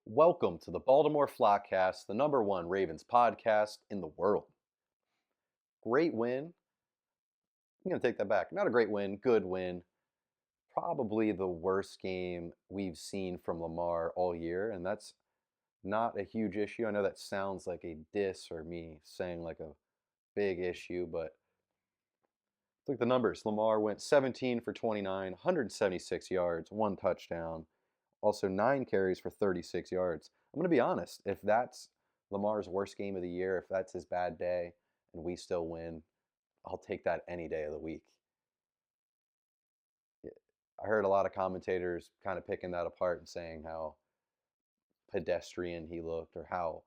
Welcome to the Baltimore FlockCast, the number one Ravens podcast in the world. Great win. I'm going to take that back. Not a great win, good win. Probably the worst game we've seen from Lamar all year, and that's not a huge issue. I know that sounds like a diss or me saying like a big issue, but look at the numbers. Lamar went 17 for 29, 176 yards, one touchdown, also 9 carries for 36 yards. I'm going to be honest. If that's Lamar's worst game of the year, if that's his bad day and we still win, I'll take that any day of the week. I heard a lot of commentators kind of picking that apart and saying how pedestrian he looked or how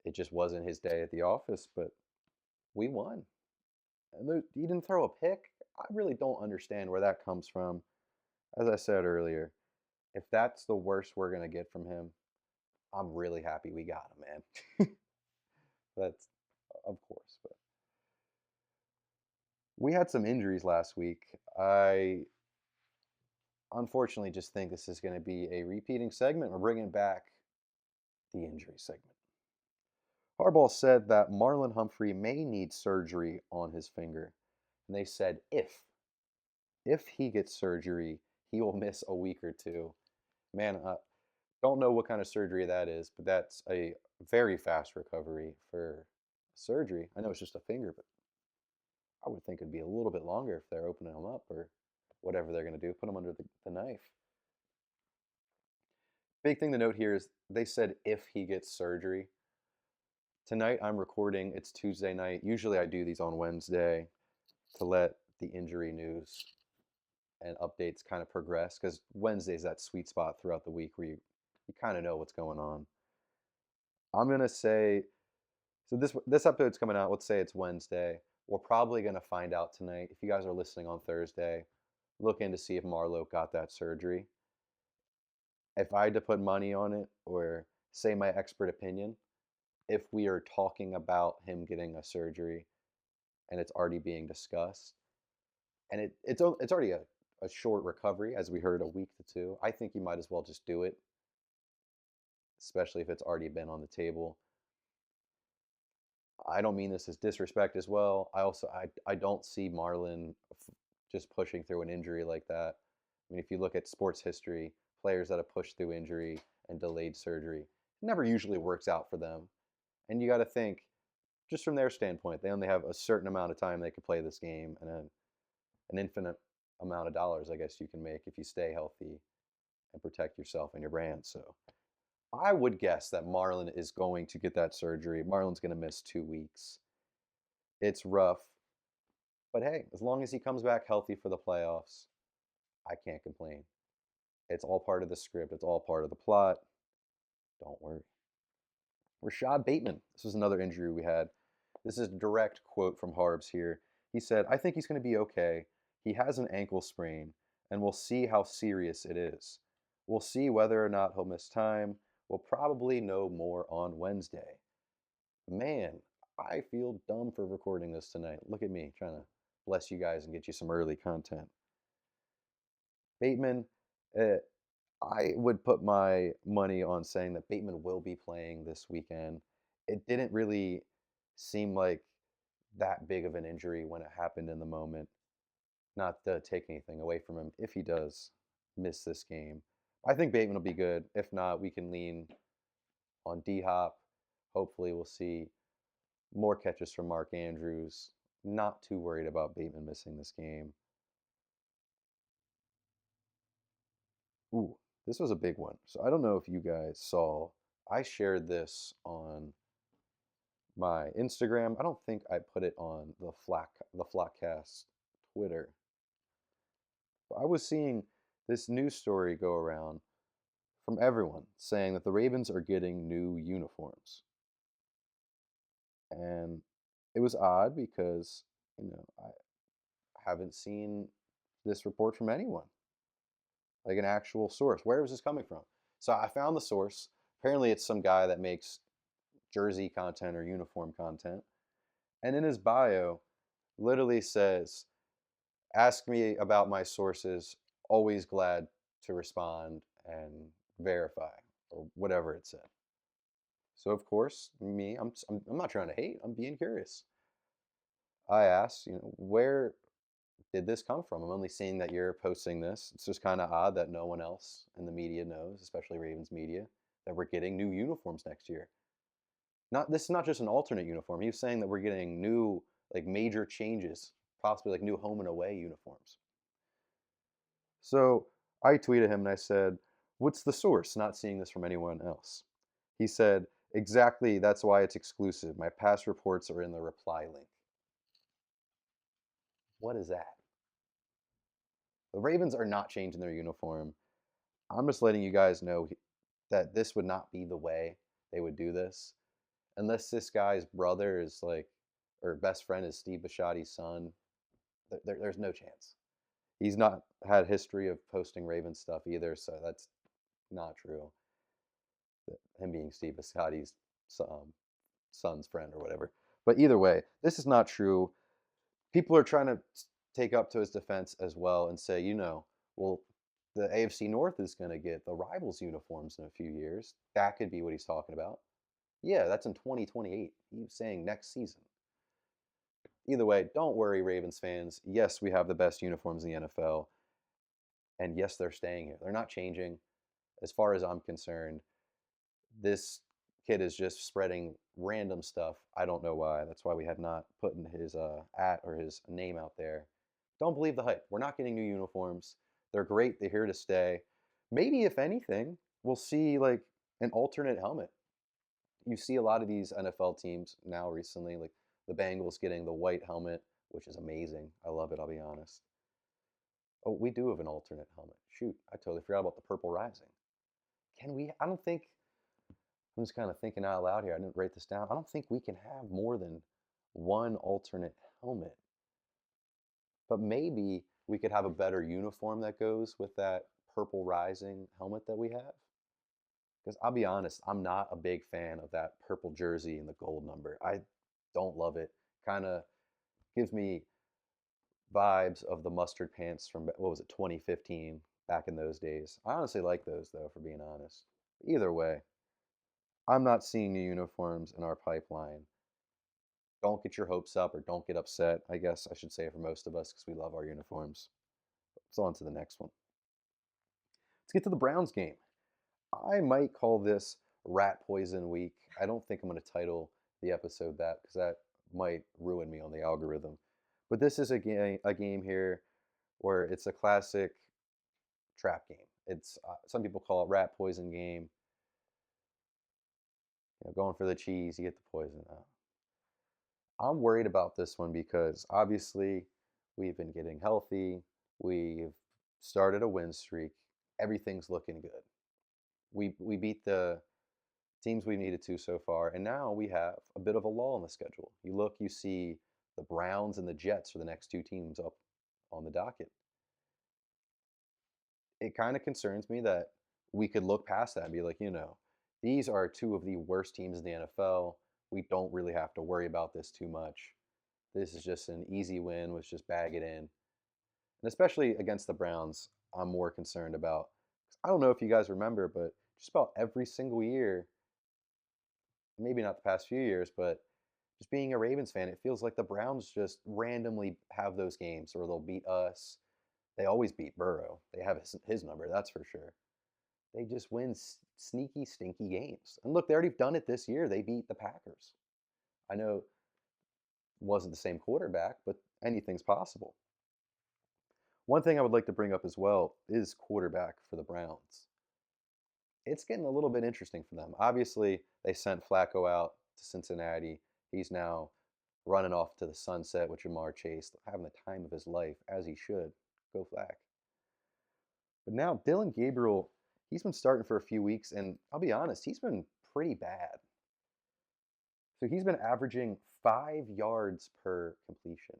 it just wasn't his day at the office, but we won. And he didn't throw a pick. I really don't understand where that comes from. As I said earlier, if that's the worst we're going to get from him, I'm really happy we got him, man. That's, of course. But we had some injuries last week. I unfortunately just think this is going to be a repeating segment. We're bringing back the injury segment. Harbaugh said that Marlon Humphrey may need surgery on his finger. And they said if he gets surgery, he will miss a week or two. Man, don't know what kind of surgery that is, but that's a very fast recovery for surgery. I know it's just a finger, but I would think it'd be a little bit longer if they're opening him up or whatever they're going to do, put him under the knife. Big thing to note here is they said if he gets surgery. Tonight I'm recording, it's Tuesday night. Usually I do these on Wednesday to let the injury news and updates kind of progress because Wednesday's that sweet spot throughout the week where you kind of know what's going on. I'm gonna say, so this episode's coming out. Let's say it's Wednesday. We're probably gonna find out tonight. If you guys are listening on Thursday, look in to see if Marlo got that surgery. If I had to put money on it or say my expert opinion, if we are talking about him getting a surgery and it's already being discussed, and it's already a short recovery, as we heard, a week to two, I think you might as well just do it, especially if it's already been on the table. I don't mean this as disrespect as well. I don't see Marlon just pushing through an injury like that. I mean, if you look at sports history, players that have pushed through injury and delayed surgery, it never usually works out for them. And you got to think, just from their standpoint, they only have a certain amount of time they could play this game and an infinite amount of dollars, I guess you can make if you stay healthy and protect yourself and your brand. So I would guess that Marlon is going to get that surgery. Marlon's going to miss 2 weeks. It's rough. But hey, as long as he comes back healthy for the playoffs, I can't complain. It's all part of the script. It's all part of the plot. Don't worry. Rashad Bateman. This was another injury we had. This is a direct quote from Harbs here. He said, I think he's going to be okay. He has an ankle sprain, and we'll see how serious it is. We'll see whether or not he'll miss time. We'll probably know more on Wednesday. Man, I feel dumb for recording this tonight. Look at me trying to bless you guys and get you some early content. Bateman, I would put my money on saying that Bateman will be playing this weekend. It didn't really seem like that big of an injury when it happened in the moment. Not to take anything away from him if he does miss this game. I think Bateman will be good. If not, we can lean on D-Hop. Hopefully we'll see more catches from Mark Andrews. Not too worried about Bateman missing this game. Ooh, this was a big one. So I don't know if you guys saw. I shared this on my Instagram. I don't think I put it on the Flockcast Twitter. But I was seeing this news story go around from everyone saying that the Ravens are getting new uniforms. And it was odd because, I haven't seen this report from anyone, like an actual source. Where is this coming from? So I found the source. Apparently, it's some guy that makes jersey content or uniform content. And in his bio, literally says, ask me about my sources, always glad to respond and verify or whatever it said. So of course, I'm not trying to hate. I'm being curious. I asked, where did this come from? I'm only seeing that you're posting this. It's just kind of odd that no one else in the media knows, especially Ravens media, that we're getting new uniforms next year. Not this is not just an alternate uniform. He was saying that we're getting new, like major changes, possibly like new home and away uniforms. So I tweeted him and I said, "What's the source? Not seeing this from anyone else." He said, "Exactly. That's why it's exclusive. My past reports are in the reply link." What is that? The Ravens are not changing their uniform. I'm just letting you guys know that this would not be the way they would do this unless this guy's brother is like, or best friend is Steve Bisciotti's son. There's no chance. He's not had history of posting Ravens stuff either, so that's not true. Him being Steve Bisciotti's son's friend or whatever. But either way, this is not true. People are trying to take up to his defense as well and say, well, the AFC North is going to get the rivals' uniforms in a few years. That could be what he's talking about. Yeah, that's in 2028. He's saying next season. Either way, don't worry, Ravens fans. Yes, we have the best uniforms in the NFL. And yes, they're staying here. They're not changing. As far as I'm concerned, this kid is just spreading random stuff. I don't know why. That's why we have not put in his at or his name out there. Don't believe the hype. We're not getting new uniforms. They're great. They're here to stay. Maybe if anything, we'll see like an alternate helmet. You see a lot of these NFL teams now recently, like the Bengals getting the white helmet, which is amazing. I love it, I'll be honest. Oh, we do have an alternate helmet. Shoot, I totally forgot about the Purple Rising. Can we? I don't think I'm just kind of thinking out loud here. I didn't write this down. I don't think we can have more than one alternate helmet. But maybe we could have a better uniform that goes with that purple rising helmet that we have. Because I'll be honest, I'm not a big fan of that purple jersey and the gold number. I don't love it. Kind of gives me vibes of the mustard pants from, what was it, 2015, back in those days. I honestly like those, though, for being honest. Either way, I'm not seeing new uniforms in our pipeline. Don't get your hopes up or don't get upset, I guess I should say for most of us because we love our uniforms. So on to the next one. Let's get to the Browns game. I might call this Rat Poison Week. I don't think I'm going to title the episode that because that might ruin me on the algorithm. But this is a game here where it's a classic trap game. It's some people call it Rat Poison game. Going for the cheese, you get the poison. I'm worried about this one because obviously we've been getting healthy. We've started a win streak. Everything's looking good. We beat the teams we needed to so far, and now we have a bit of a lull in the schedule. You look, you see the Browns and the Jets are the next two teams up on the docket. It kind of concerns me that we could look past that and be like, these are two of the worst teams in the NFL. We don't really have to worry about this too much. This is just an easy win. Let's just bag it in. And especially against the Browns, I'm more concerned about. I don't know if you guys remember, but just about every single year, maybe not the past few years, but just being a Ravens fan, it feels like the Browns just randomly have those games or they'll beat us. They always beat Burrow. They have his number, that's for sure. They just win sneaky, stinky games. And look, they already done it this year. They beat the Packers. I know it wasn't the same quarterback, but anything's possible. One thing I would like to bring up as well is quarterback for the Browns. It's getting a little bit interesting for them. Obviously, they sent Flacco out to Cincinnati. He's now running off to the sunset with Jamar Chase, having the time of his life, as he should. Go Flack. But now, Dylan Gabriel, he's been starting for a few weeks, and I'll be honest, he's been pretty bad. So he's been averaging 5 yards per completion.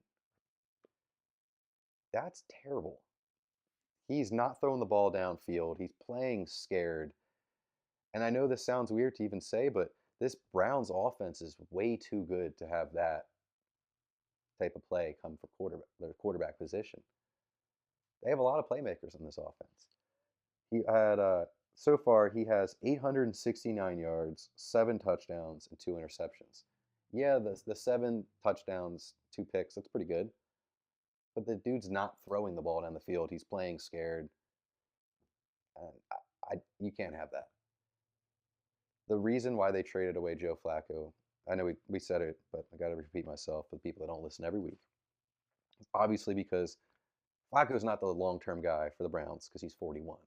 That's terrible. He's not throwing the ball downfield. He's playing scared. And I know this sounds weird to even say, but this Browns offense is way too good to have that type of play come for their quarterback position. They have a lot of playmakers in this offense. He had So far, he has 869 yards, 7 touchdowns, and 2 interceptions. Yeah, the 7 touchdowns, 2 picks, that's pretty good. But the dude's not throwing the ball down the field. He's playing scared. And you can't have that. The reason why they traded away Joe Flacco, I know we said it, but I got to repeat myself for the people that don't listen every week. Obviously, because Flacco's not the long term guy for the Browns because he's 41.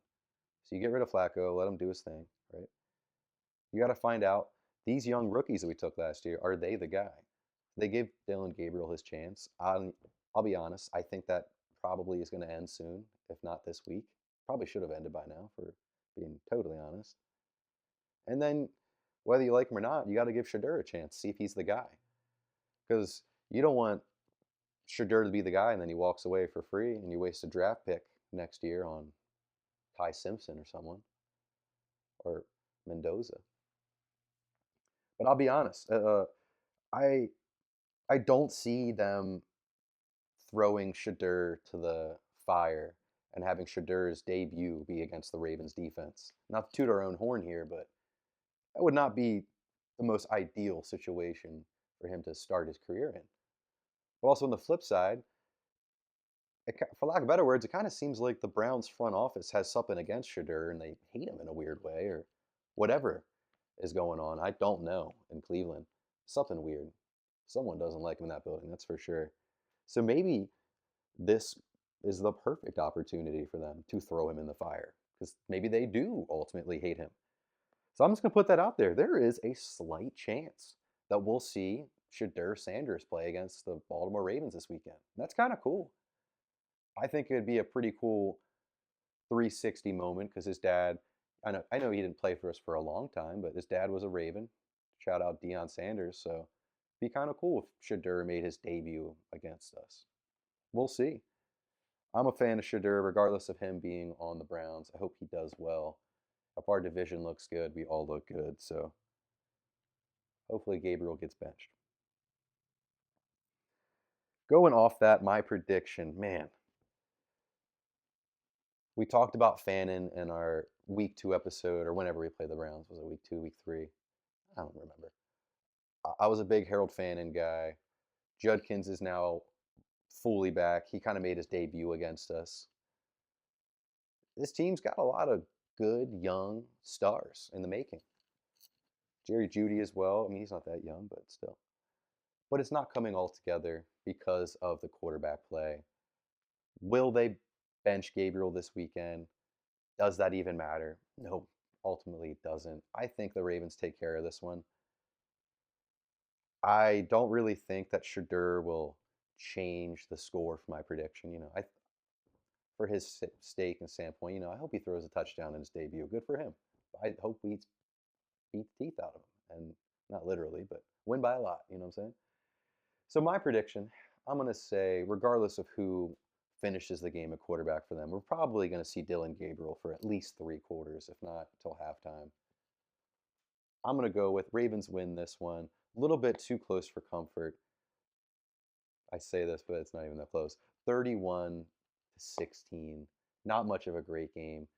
So you get rid of Flacco, let him do his thing, right? You got to find out these young rookies that we took last year, are they the guy? They gave Dylan Gabriel his chance. I'll be honest, I think that probably is going to end soon, if not this week. Probably should have ended by now, for being totally honest. And then, whether you like him or not, you got to give Shedeur a chance, see if he's the guy. Because you don't want Shedeur to be the guy and then he walks away for free and you waste a draft pick next year on Ty Simpson or someone, or Mendoza. But I'll be honest, I I don't see them throwing Shedeur to the fire and having Shedeur's debut be against the Ravens defense. Not to toot our own horn here, but that would not be the most ideal situation for him to start his career in. But also on the flip side, for lack of better words, it kind of seems like the Browns front office has something against Shedeur and they hate him in a weird way, or whatever is going on. I don't know in Cleveland. Something weird. Someone doesn't like him in that building, that's for sure. So maybe this is the perfect opportunity for them to throw him in the fire because maybe they do ultimately hate him. So I'm just going to put that out there. There is a slight chance that we'll see Shedeur Sanders play against the Baltimore Ravens this weekend. That's kind of cool. I think it would be a pretty cool 360 moment because his dad, I know he didn't play for us for a long time, but his dad was a Raven. Shout out Deion Sanders. So it'd be kind of cool if Shedeur made his debut against us. We'll see. I'm a fan of Shedeur, regardless of him being on the Browns. I hope he does well. If our division looks good, we all look good. So hopefully Gabriel gets benched. Going off that, my prediction, man. We talked about Fannin in our week 2 episode, or whenever we played the Browns. Was it week 2, week 3? I don't remember. I was a big Harold Fannin guy. Judkins is now fully back. He kind of made his debut against us. This team's got a lot of good young stars in the making. Jerry Jeudy as well. I mean, he's not that young, but still. But it's not coming all together because of the quarterback play. Will they bench Gabriel this weekend? Does that even matter? No, ultimately it doesn't. I think the Ravens take care of this one. I don't really think that Shedeur will change the score for my prediction. For his stake and standpoint, I hope he throws a touchdown in his debut. Good for him. I hope we beat the teeth out of him, and not literally, but win by a lot. You know what I'm saying? So my prediction, I'm going to say, regardless of who finishes the game at quarterback for them, we're probably going to see Dylan Gabriel for at least 3 quarters, if not till halftime. I'm going to go with Ravens win this one. A little bit too close for comfort. I say this, but it's not even that close. 31-16. Not much of a great game.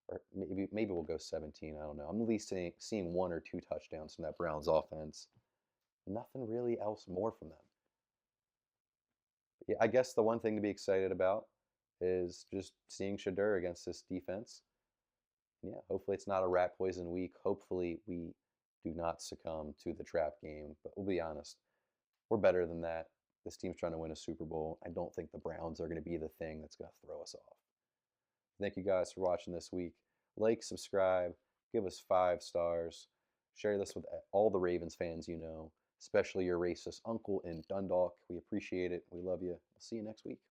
Or maybe we'll go 17. I don't know. I'm at least seeing 1 or 2 touchdowns from that Browns offense. Nothing really else more from them. Yeah, I guess the one thing to be excited about is just seeing Shedeur against this defense. Yeah, hopefully it's not a rat poison week. Hopefully we do not succumb to the trap game. But we'll be honest, we're better than that. This team's trying to win a Super Bowl. I don't think the Browns are going to be the thing that's going to throw us off. Thank you guys for watching this week. Like, subscribe, give us 5 stars. Share this with all the Ravens fans you know, especially your racist uncle in Dundalk. We appreciate it. We love you. I'll see you next week.